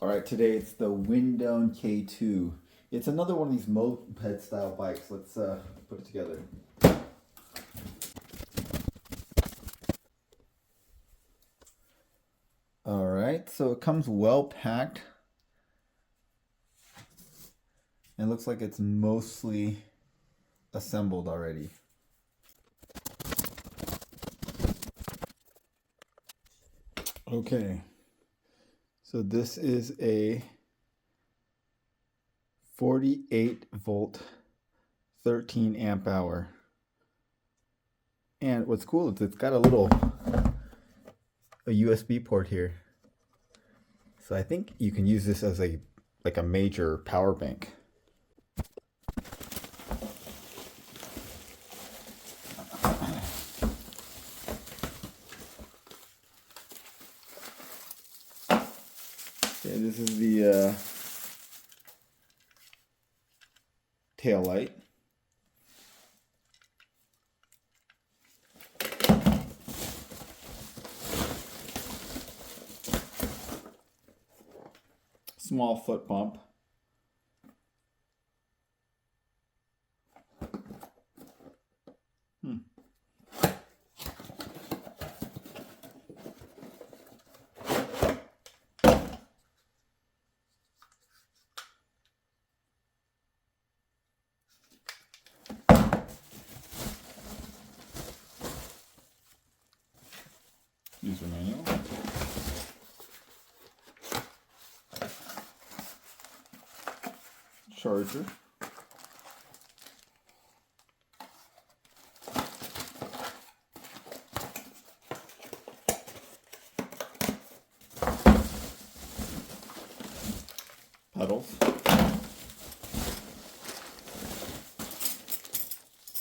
All right, today it's the Windone K2. It's another one of these moped style bikes. Let's put it together. All right, so it comes well packed. And it looks like it's mostly assembled already. Okay, so this is a 48 volt, 13 amp hour. And what's cool is it's got a USB port here. So I think you can use this as a major power bank. Okay, this is the tail light. Small foot pump. User manual. Charger. Pedals.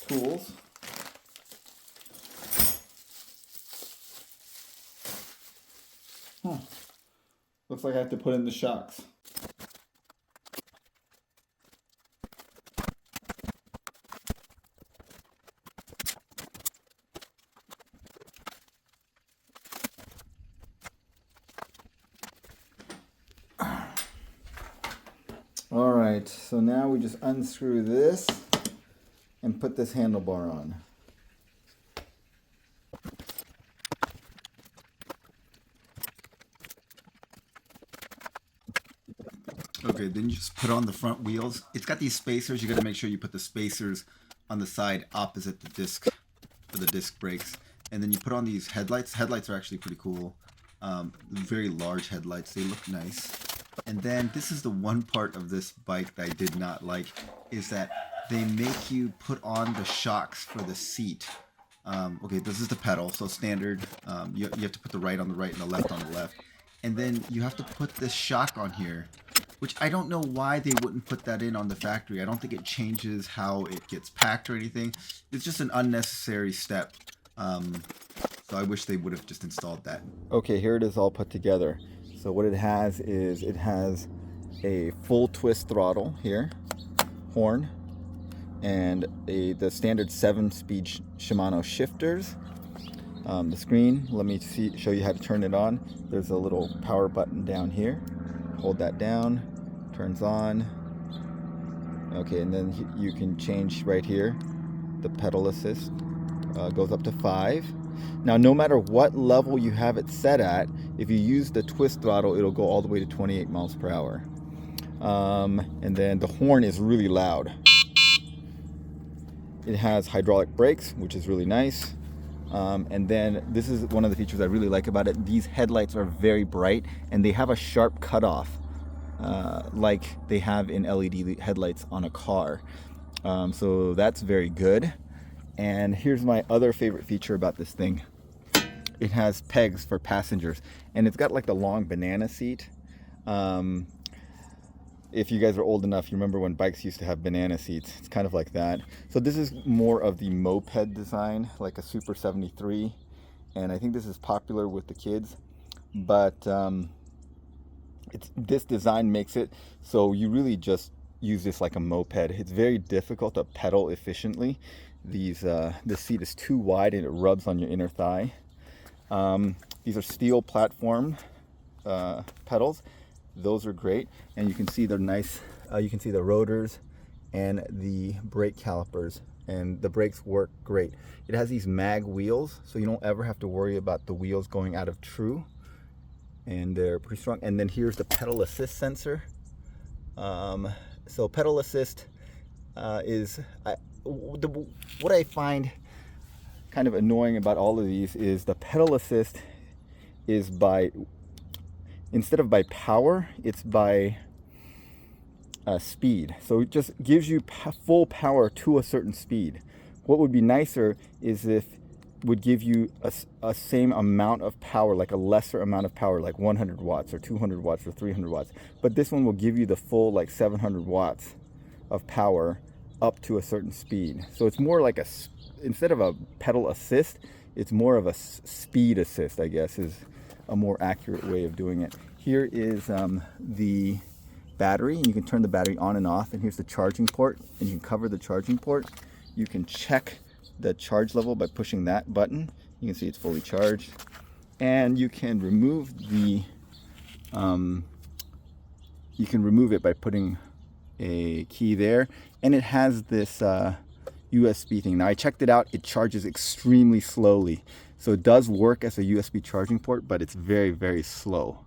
Tools. Looks like I have to put in the shocks. All right, so now we just unscrew this and put this handlebar on. Okay, then you just put on the front wheels. It's got these spacers. You got to make sure you put the spacers on the side opposite the disc for the disc brakes. And then you put on these headlights. Headlights are actually pretty cool. Very large headlights. They look nice. And then this is the one part of this bike that I did not like, is that they make you put on the shocks for the seat. Okay, this is the pedal, so standard. You have to put the right on the right and the left on the left. And then you have to put this shock on here, which I don't know why they wouldn't put that in on the factory. I don't think it changes how it gets packed or anything. It's just an unnecessary step. So I wish they would have just installed that. Okay, here it is all put together. So what it has is it has a full twist throttle here, horn, and the standard 7-speed Shimano shifters. The screen, let me show you how to turn it on. There's a little power button down here. Hold that down, turns on. Okay, and then you can change right here. The pedal assist goes up to 5. Now, no matter what level you have it set at, if you use the twist throttle, it'll go all the way to 28 miles per hour. And then the horn is really loud. It has hydraulic brakes, which is really nice. And then this is one of the features I really like about it. These headlights are very bright and they have a sharp cutoff, like they have in LED headlights on a car. So that's very good. And here's my other favorite feature about this thing. It has pegs for passengers, and it's got like the long banana seat. If you guys are old enough, you remember when bikes used to have banana seats. It's kind of like that. So this is more of the moped design, like a Super 73. And I think this is popular with the kids. But this design makes it so you really just use this like a moped. It's very difficult to pedal efficiently. This seat is too wide and it rubs on your inner thigh. These are steel platform pedals. those are great. And you can see they're nice. You can see the rotors and the brake calipers, and the brakes work great. It has these mag wheels, so you don't ever have to worry about the wheels going out of true, and they're pretty strong. And then here's the pedal assist sensor. So pedal assist is what I find kind of annoying about all of these is the pedal assist is by, instead of by power, it's by speed. So it just gives you full power to a certain speed. What would be nicer is if it would give you a same amount of power, like a lesser amount of power, like 100 watts or 200 watts or 300 watts. But this one will give you the full like 700 watts of power up to a certain speed. So it's more like instead of a pedal assist, it's more of a speed assist, I guess, is a more accurate way of doing it. Here is the battery, and you can turn the battery on and off, and here's the charging port, and you can cover the charging port. You can check the charge level by pushing that button. You can see it's fully charged, and you can remove the you can remove it by putting a key there, and it has this USB thing. Now I checked it out, it charges extremely slowly, so it does work as a USB charging port, but it's very, very slow.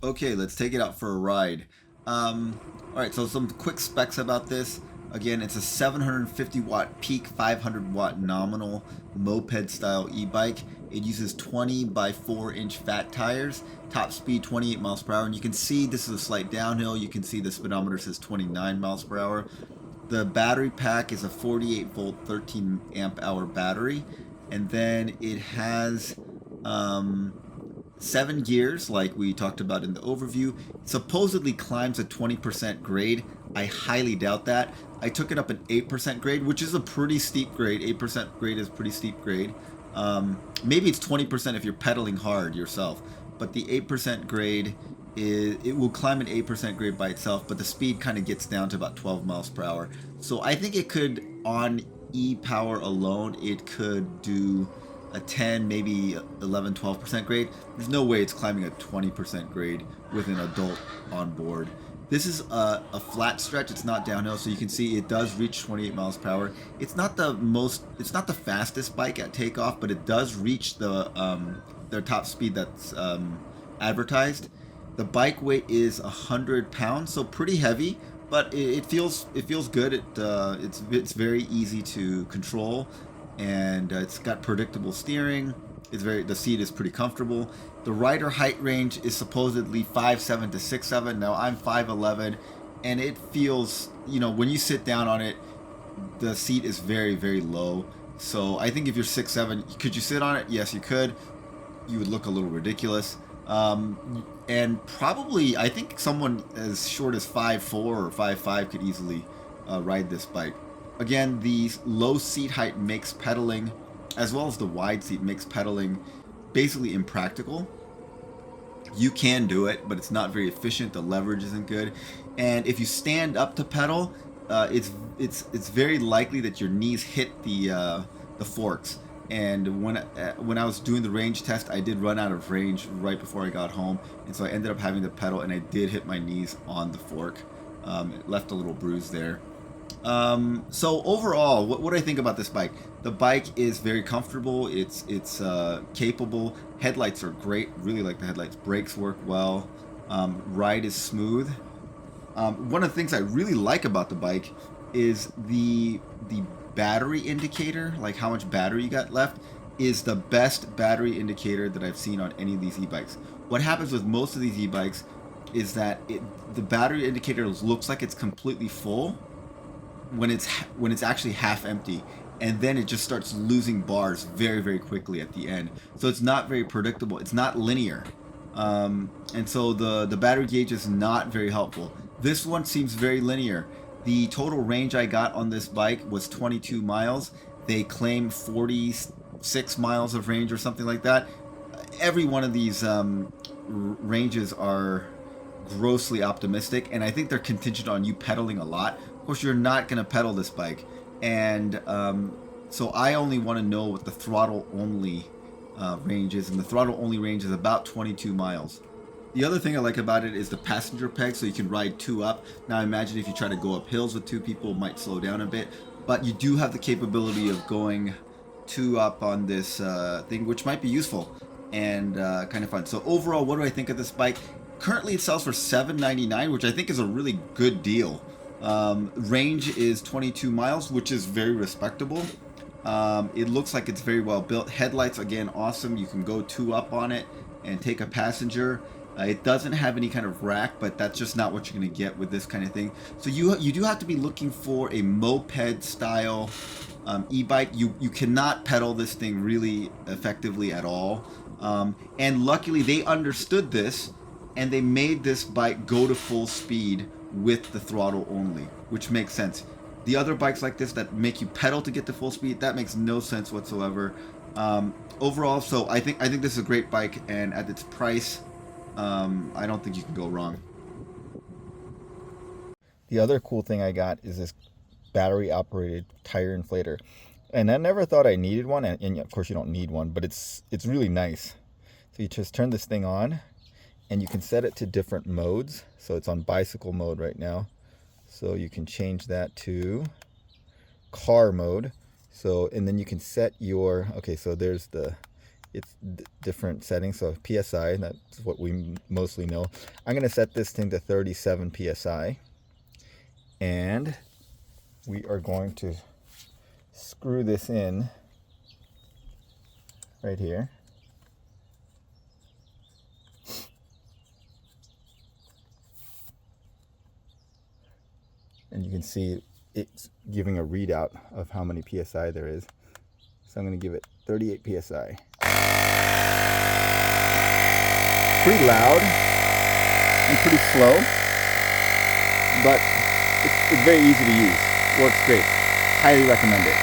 Okay, let's take it out for a ride. Alright, so some quick specs about this. Again, it's a 750 watt peak, 500 watt nominal moped style e-bike. It uses 20 by 4 inch fat tires, top speed 28 miles per hour. And you can see this is a slight downhill. You can see the speedometer says 29 miles per hour. The battery pack is a 48 volt, 13 amp hour battery. And then it has 7 gears, like we talked about in the overview. It supposedly climbs a 20% grade. I highly doubt that. I took it up an 8% grade, which is a pretty steep grade. 8% grade is pretty steep grade. Maybe it's 20% if you're pedaling hard yourself, but the 8% grade it will climb an 8% grade by itself, but the speed kind of gets down to about 12 miles per hour. So I think it could, on e-power alone, it could do a 10, maybe 11, 12% grade. There's no way it's climbing a 20% grade with an adult on board. This is a flat stretch, it's not downhill, so you can see it does reach 28 miles per hour. It's not the fastest bike at takeoff, but it does reach their top speed that's advertised. The bike weight is 100 pounds, so pretty heavy, but it feels good. It's very easy to control, and it's got predictable steering. The seat is pretty comfortable. The rider height range is supposedly 5'7" to 6'7". Now I'm 5'11", and it feels, when you sit down on it, the seat is very, very low. So I think if you're 6'7", could you sit on it? Yes, you could. You would look a little ridiculous. And probably, I think someone as short as 5'4" or 5'5" could easily ride this bike. Again, the low seat height makes pedaling, as well as the wide seat, makes pedaling basically impractical. You can do it, but it's not very efficient. The leverage isn't good, and if you stand up to pedal, it's very likely that your knees hit the forks. And when I was doing the range test, I did run out of range right before I got home, and so I ended up having to pedal, and I did hit my knees on the fork. It left a little bruise there. So overall, what do I think about this bike? The bike is very comfortable. It's capable. Headlights are great. Really like the headlights. Brakes work well. Ride is smooth. One of the things I really like about the bike is the battery indicator, like how much battery you got left, is the best battery indicator that I've seen on any of these e-bikes. What happens with most of these e-bikes is that the battery indicator looks like it's completely full when it's actually half empty, and then it just starts losing bars very, very quickly at the end. So it's not very predictable. It's not linear, and so the battery gauge is not very helpful. This one seems very linear. The total range I got on this bike was 22 miles. They claim 46 miles of range or something like that. Every one of these ranges are grossly optimistic, and I think they're contingent on you pedaling a lot. Of course, you're not going to pedal this bike, and so I only want to know what the throttle only range is, and the throttle only range is about 22 miles. The other thing I like about it is the passenger peg, so you can ride 2 up. Now imagine if you try to go up hills with 2 people, it might slow down a bit, but you do have the capability of going 2 up on this thing, which might be useful and kind of fun. So overall, what do I think of this bike? Currently it sells for $799, which I think is a really good deal. Range is 22 miles, which is very respectable. It looks like it's very well built. Headlights, again, awesome. You can go 2 up on it and take a passenger. It doesn't have any kind of rack, but that's just not what you're going to get with this kind of thing. So you do have to be looking for a moped style e-bike. You cannot pedal this thing really effectively at all. And luckily they understood this, and they made this bike go to full speed with the throttle only, which makes sense. The other bikes like this that make you pedal to get to full speed, that makes no sense whatsoever. Overall, so I think this is a great bike, and at its price, I don't think you can go wrong. The other cool thing I got is this battery operated tire inflator, and I never thought I needed one, and of course you don't need one, but it's really nice. So you just turn this thing on, and you can set it to different modes. So it's on bicycle mode right now, so you can change that to car mode. So, and then you can set your, okay, so there's it's different settings. So PSI, that's what we mostly know. I'm going to set this thing to 37 PSI, and we are going to screw this in right here. And you can see it's giving a readout of how many PSI there is. So I'm going to give it 38 PSI. Pretty loud and pretty slow, but it's very easy to use. Works great. Highly recommend it.